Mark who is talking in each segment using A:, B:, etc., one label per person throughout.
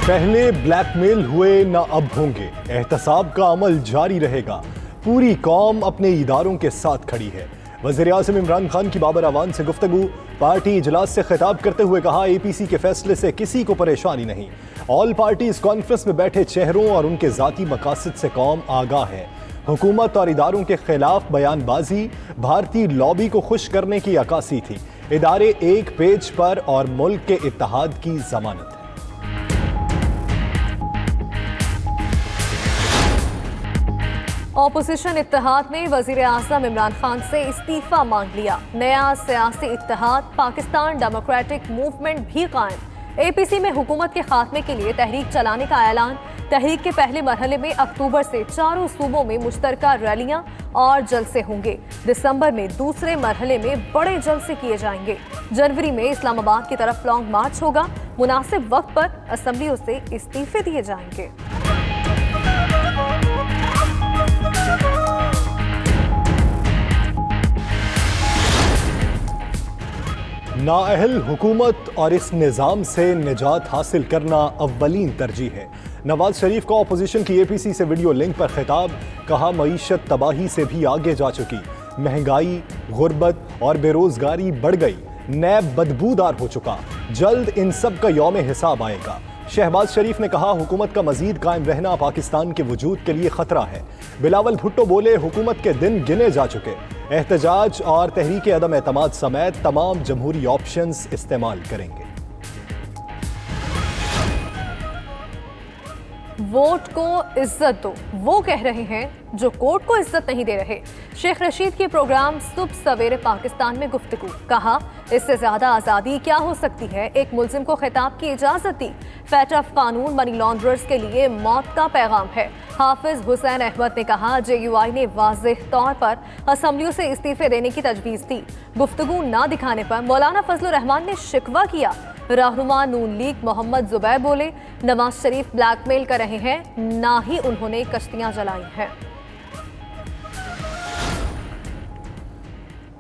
A: पहले ब्लैकमेल हुए ना अब होंगे, एहतसाब का अमल जारी रहेगा। पूरी कौम अपने इदारों के साथ खड़ी है। वज़ीर-ए-आज़म इमरान खान की बाबर अवान से गुफ्तगू। पार्टी इजलास से खिताब करते हुए कहा, APC के फैसले से किसी को परेशानी नहीं। ऑल पार्टीज कॉन्फ्रेंस में बैठे चेहरों और उनके जाती मकासद से कौम आगाह है। हुकूमत और इदारों के खिलाफ बयानबाजी भारतीय लॉबी को खुश करने की अक्कासी थी। इदारे एक पेज पर और मुल्क के इत्तेहाद की जमानत है।
B: ऑपोजिशन इत्तेहाद ने वज़ीर-ए-आज़म इमरान खान से इस्तीफा मांग लिया। नया सियासी इत्तेहाद पाकिस्तान डेमोक्रेटिक मूवमेंट भी कायम। APC में हुकूमत के खात्मे के लिए तहरीक चलाने का ऐलान। तहरीक के पहले मरहले में अक्टूबर से चारों सूबों में मुश्तरका रैलियां और जलसे होंगे। दिसंबर में दूसरे मरहले में बड़े जलसे किए जाएंगे। जनवरी में इस्लामाबाद की तरफ लॉन्ग मार्च होगा। मुनासिब वक्त पर असम्बलियों से इस्तीफे दिए जाएंगे।
A: नाअहल हुकूमत और इस निज़ाम से निजात हासिल करना अव्वलीन तरजीह है। नवाज शरीफ का अपोजिशन की APC से वीडियो लिंक पर खिताब। कहा, मईशत तबाही से भी आगे जा चुकी। महंगाई, गुर्बत और बेरोजगारी बढ़ गई। नैब बदबूदार हो चुका। जल्द इन सब का यौम हिसाब आएगा। शहबाज शरीफ ने कहा, हुकूमत का मजीद कायम रहना पाकिस्तान के वजूद के लिए खतरा है। बिलावल भुट्टो बोले, हुकूमत के दिन गिने जा चुके। एहतजाज और तहरीक अदम एतमाद समेत तमाम जमहूरी ऑप्शंस इस्तेमाल करेंगे।
B: वोट को इज्जत दो, वो कह रहे हैं जो कोर्ट को इज्जत नहीं दे रहे। शेख रशीद के प्रोग्राम सुबह सवेरे पाकिस्तान में गुफ्तगू। कहा, इससे ज्यादा आज़ादी क्या हो सकती है। एक मुल्जिम को खिताब की इजाजत दी। फैटफ कानून मनी लॉन्ड्रर्स के लिए मौत का पैगाम है। हाफिज हुसैन अहमद ने कहा, JUI ने वाज़ेह तौर पर असम्बलियों से इस्तीफे देने की तजवीज़ दी। गुफ्तगू ना दिखाने पर मौलाना फजलुर रहमान ने शिकवा किया। रहनुमा नून लीग मोहम्मद जुबैर बोले, नवाज शरीफ ब्लैकमेल कर रहे हैं, ना ही उन्होंने कश्तियां जलाई हैं।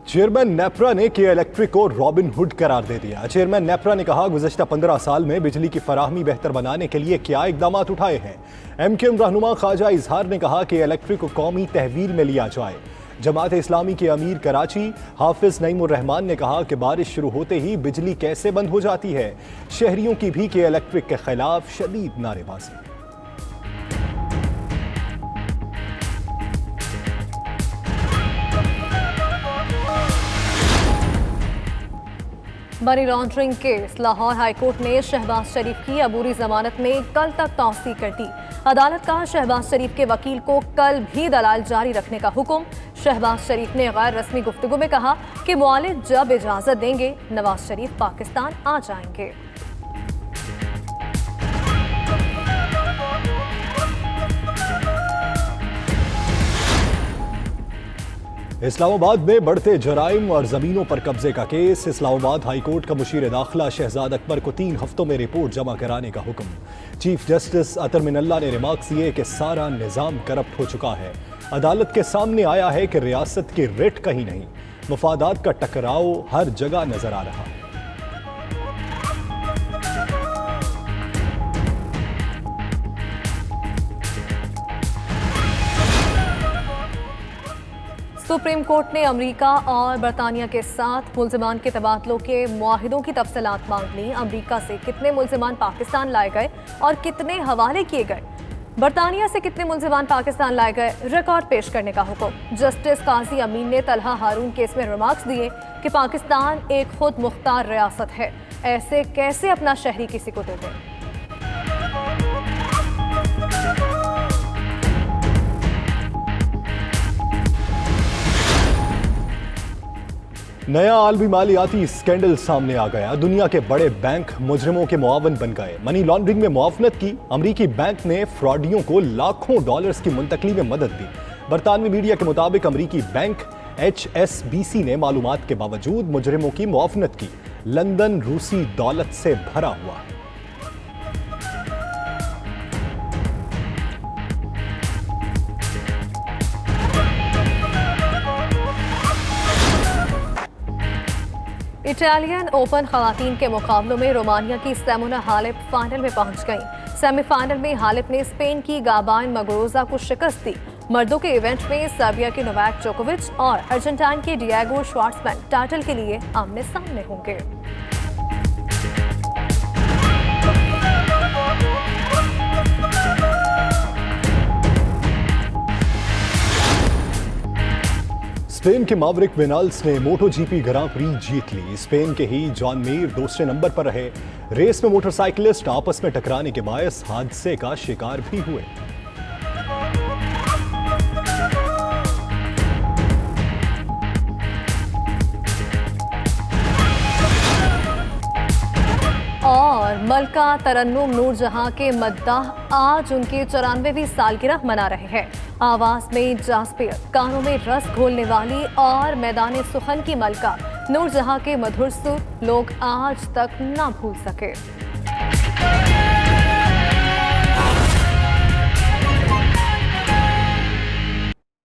A: चेयरमैन नेपरा ने के इलेक्ट्रिक को रॉबिन हुड करार दे दिया। चेयरमैन नेपरा ने कहा, गुज़श्ता 15 साल में बिजली की फराहमी बेहतर बनाने के लिए क्या इकदाम उठाए हैं। MQM रहनुमा ख्वाजा इजहार ने कहा कि इलेक्ट्रिक को कौमी तहवील में लिया जाए। जमात इस्लामी के अमीर कराची हाफिज नईमुर रहमान ने कहा कि बारिश शुरू होते ही बिजली कैसे बंद हो जाती है। शहरियों की भी के इलेक्ट्रिक के खिलाफ शदीद नारेबाजी।
B: Money laundering case. Lahore high court ने शहबाज शरीफ की अबूरी जमानत में कल तक तौसी कर दी। अदालत का शहबाज शरीफ के वकील को कल भी दलाल जारी रखने का हुक्म। शहबाज शरीफ ने गैर रस्मी गुफ्तगू में कहा कि मुआलिज जब इजाजत देंगे नवाज शरीफ पाकिस्तान आ जाएंगे।
A: इस्लामाबाद में बढ़ते जराइम और जमीनों पर कब्जे का केस। इस्लामाबाद हाईकोर्ट का मुशीर दाखिला शहजाद अकबर को 3 हफ्तों में रिपोर्ट जमा कराने का हुक्म। चीफ जस्टिस अतर मिनल्ला ने रिमार्क्स दिए कि सारा निज़ाम करप्ट हो चुका है। अदालत के सामने आया है कि रियासत की रिट कहीं नहीं, मफादात का टकराव हर जगह नजर आ रहा है।
B: सुप्रीम कोर्ट ने अमेरिका और बरतानिया के साथ मुल्जिमान के तबादलों के मुआहिदों की तफसीलात मांग ली। अमेरिका से कितने मुल्जिमान पाकिस्तान लाए गए और कितने हवाले किए गए, बरतानिया से कितने मुल्जिमान पाकिस्तान लाए गए, रिकॉर्ड पेश करने का हुक्म। जस्टिस काजी अमीन ने तलहा हारून केस में रिमार्क्स दिए कि पाकिस्तान एक खुद मुख्तार रियासत है, ऐसे कैसे अपना शहरी किसी को दे दें।
A: नया आलमी मालियाती स्कैंडल सामने आ गया। दुनिया के बड़े बैंक मुजरिमों के मुआवन बन गए। मनी लॉन्ड्रिंग में मुआवनत की। अमरीकी बैंक ने फ्रॉडियों को लाखों डॉलर्स की मुंतकली में मदद दी। बरतानवी मीडिया के मुताबिक अमरीकी बैंक HSBC ने मालूमात के बावजूद मुजरिमों की मुआवनत की। लंदन रूसी दौलत से भरा हुआ है। इटालियन ओपन खवातीन के मुकाबलों में रोमानिया की सिमोना हालेप फाइनल में पहुंच गईं।
B: सेमीफाइनल में हालिफ ने स्पेन की गाबान मगरोजा को शिकस्त दी। मर्दों के इवेंट में सर्बिया के नोवाक जोकोविच और अर्जेंटाइन के डिएगो श्वार्ट्जमैन टाइटल के लिए आमने सामने होंगे।
A: स्पेन के मावरिक विनाल्स ने मोटोजीपी ग्रां प्री जीत ली। स्पेन के ही जॉन मीर दूसरे नंबर पर रहे। रेस में मोटरसाइकिलिस्ट आपस में टकराने के बायस हादसे का शिकार भी हुए।
B: और मलका तरन्नुम नूरजहां के मद्दाह आज उनकी 94वीं सालगिरह मना रहे हैं। आवाज में जास्पियर, कानों में रस घोलने वाली और मैदान सुखन की मलका नूरजहां के मधुर सुर लोग आज तक ना भूल सके।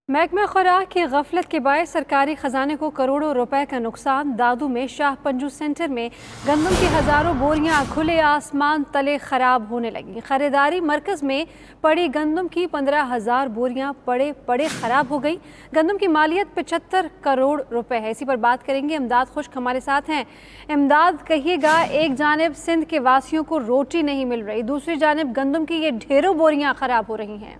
C: महकमा खुराक की गफलत के बायस सरकारी खजाने को करोड़ों रुपए का नुकसान। दादू में शाह पंजू सेंटर में गंदम की हजारों बोरियां खुले आसमान तले खराब होने लगी। खरीदारी मरकज में पड़ी गंदम की 15,000 बोरियां पड़े खराब हो गई। गंदम की मालियत 75 करोड़ रुपए है। इसी पर बात करेंगे। इमदाद खुश्क हमारे साथ हैं। इमदाद, कहिएगा, एक जानिब सिंध के वासियों को रोटी नहीं मिल रही, दूसरी जानिब गंदम की ये ढेरों बोरियां खराब हो रही हैं।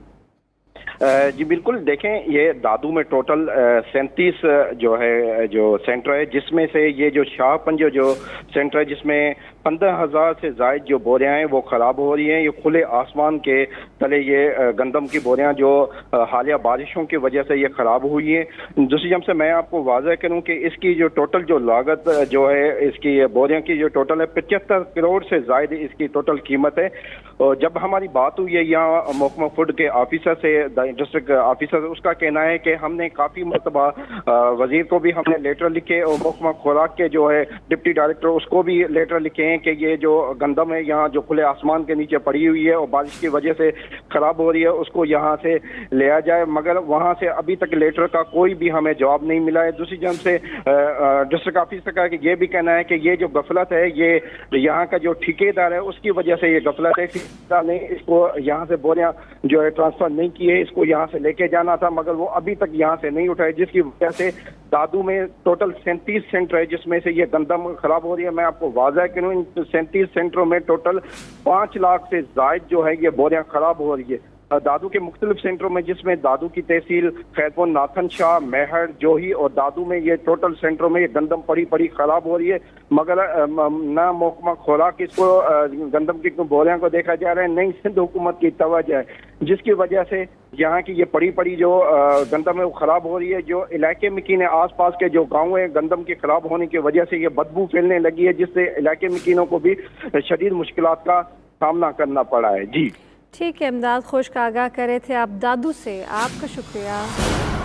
D: जी बिल्कुल, देखें, ये दादू में टोटल 37 जो सेंटर है, जिसमें से ये जो शाह पंजो जो सेंटर है जिसमें 15,000 से जायद जो बोरियां हैं वो ख़राब हो रही हैं। ये खुले आसमान के तले ये गंदम की बोरियां जो हालिया बारिशों की वजह से ये ख़राब हुई हैं। दूसरी जम से मैं आपको वाज़ह करूं कि इसकी जो टोटल जो लागत जो है इसकी बोरियां की जो टोटल है 75 करोड़ से जायद इसकी टोटल कीमत है। और जब हमारी बात हुई है यहाँ महकमा फूड के ऑफिसर से, डिस्ट्रिक्ट ऑफिसर, उसका कहना है कि हमने काफ़ी मरतबा वजीर को भी हमने लेटर लिखे और महकमा खुराक के जो है डिप्टी डायरेक्टर उसको भी लेटर लिखे हैं कि ये जो गंदम है यहाँ जो खुले आसमान के नीचे पड़ी हुई है और बारिश की वजह से ख़राब हो रही है उसको यहाँ से ले आ जाए, मगर वहाँ से अभी तक लेटर का कोई भी हमें जवाब नहीं मिला है। दूसरी जन से डिस्ट्रिक्ट ऑफिसर का ये भी कहना है कि ये जो गफलत है ये यहाँ का जो ठेकेदार है उसकी वजह से ये गफलत है। ठेकेदार ने इसको यहाँ से बोरियां जो है ट्रांसफर नहीं किए, इसको यहाँ से लेके जाना था मगर वो अभी तक यहाँ से नहीं उठाए, जिसकी वजह से दादू में टोटल 37 सेंटर है जिसमें से ये गंदम खराब हो रही है। मैं आपको वाज़ह करूँ, इन 37 सेंटरों में टोटल 5 लाख से जायद जो है ये बोरियां खराब हो रही है। दादू के मुख्तलिफ सेंटरों में जिसमें दादू की तहसील खैरपुर, नाथन शाह, मेहर, जोही और दादू में ये टोटल सेंटरों में ये गंदम पड़ी खराब हो रही है, मगर ना महकमा खुराक इसको गंदम की बोरियां को देखा जा रहा है, नहीं सिंध हुकूमत की तवज्जो है, जिसकी वजह से यहाँ की ये पड़ी जो गंदम है वो खराब हो रही है। जो इलाके में कीने आस पास के जो गाँव है गंदम के खराब होने की वजह से ये बदबू फैलने लगी है, जिससे इलाके में कीनों को भी शदीद मुश्किलात का सामना करना पड़ा है। जी
C: ठीक है, इमदाद खुश्क आगाह करे थे आप दादू से, आपका शुक्रिया।